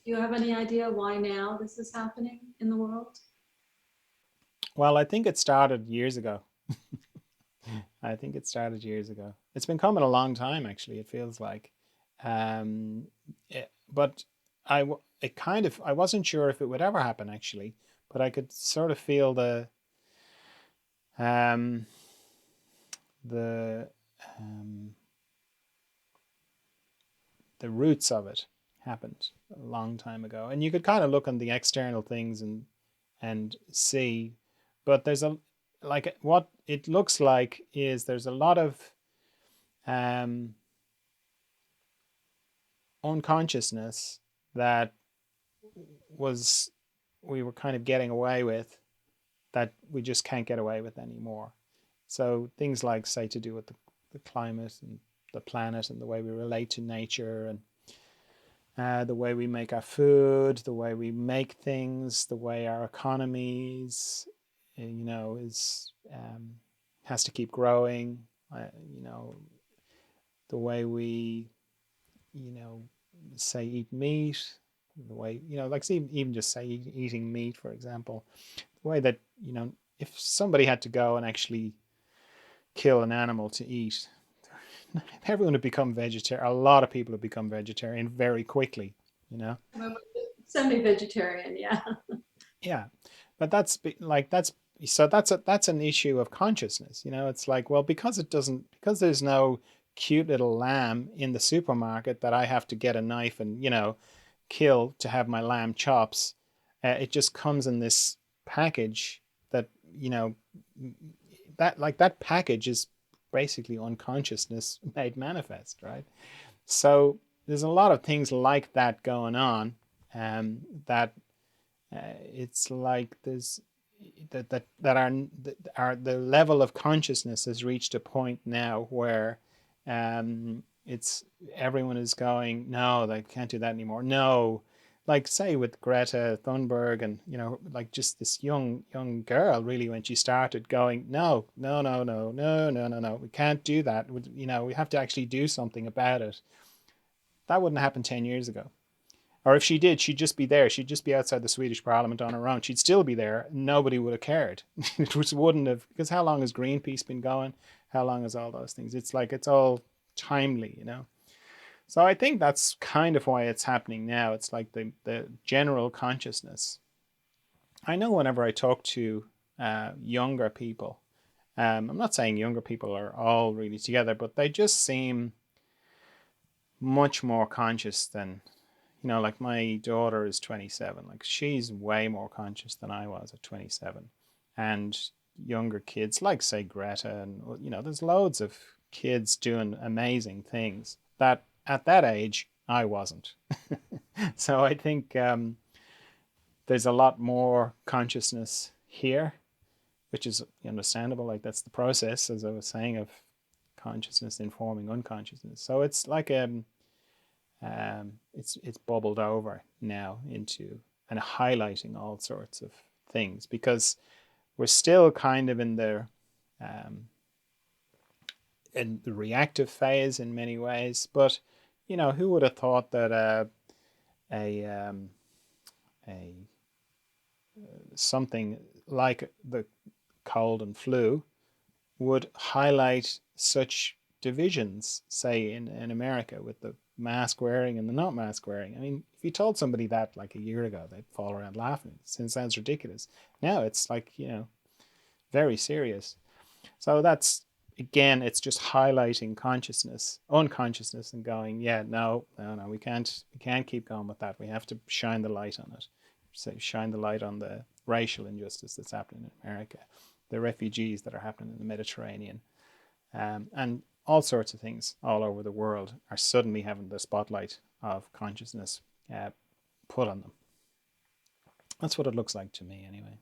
Do you have any idea why now this is happening in the world? Well, I think it started years ago. I think it started years ago. It's been coming a long time, actually. It feels like, um, but it kind of, I wasn't sure if it would ever happen actually, but I could sort of feel um, the, um, the roots of it happened a long time ago, and you could kind of look on the external things and see, but there's a like what it looks like is there's a lot of um, unconsciousness that was we were kind of getting away with that we just can't get away with anymore. So things like, say, to do with the climate and the planet and the way we relate to nature and the way we make our food, the way we make things, the way our economies, is has to keep growing. You know, the way we, you know, say eat meat, the way like even just say eating meat, for example, the way that if somebody had to go and actually kill an animal to eat, everyone would become vegetarian. A lot of people would become vegetarian very quickly. You know. Semi-vegetarian, yeah. Yeah, but that's so that's an issue of consciousness. It's like, well, because there's no cute little lamb in the supermarket that I have to get a knife and kill to have my lamb chops. It just comes in this package that you know that package is basically unconsciousness made manifest, right? So there's a lot of things like that going on, that it's like there's the level of consciousness has reached a point now where it's everyone is going, no, they can't do that anymore. No, like say with Greta Thunberg, and like just this young girl, really, when she started going, no, no, no, no, no, no, no, no, we can't do that. We have to actually do something about it. That wouldn't happen 10 years ago. Or if she did, she'd just be there. She'd just be outside the Swedish parliament on her own. She'd still be there. Nobody would have cared. It just wouldn't have, because how long has Greenpeace been going? How long has all those things? It's like it's all timely. So I think that's kind of why it's happening now. It's like the general consciousness. I know whenever I talk to younger people, I'm not saying younger people are all really together, but they just seem much more conscious than like my daughter is 27. Like she's way more conscious than I was at 27. And younger kids, like say Greta, and there's loads of kids doing amazing things that at that age I wasn't. So I think there's a lot more consciousness here, which is understandable. Like that's the process, as I was saying, of consciousness informing unconsciousness. So it's like it's bubbled over now into and highlighting all sorts of things, because we're still kind of um, in the reactive phase in many ways. But who would have thought that a a something like the cold and flu would highlight such divisions, say in America, with the mask wearing and the not mask wearing. I mean, if you told somebody that like a year ago, they'd fall around laughing. It sounds ridiculous. Now it's like, very serious. So that's, again, it's just highlighting consciousness, unconsciousness, and going, yeah, no, no, no, we can't keep going with that. We have to shine the light on it. So shine the light on the racial injustice that's happening in America, the refugees that are happening in the Mediterranean, and all sorts of things all over the world are suddenly having the spotlight of consciousness put on them. That's what it looks like to me, anyway.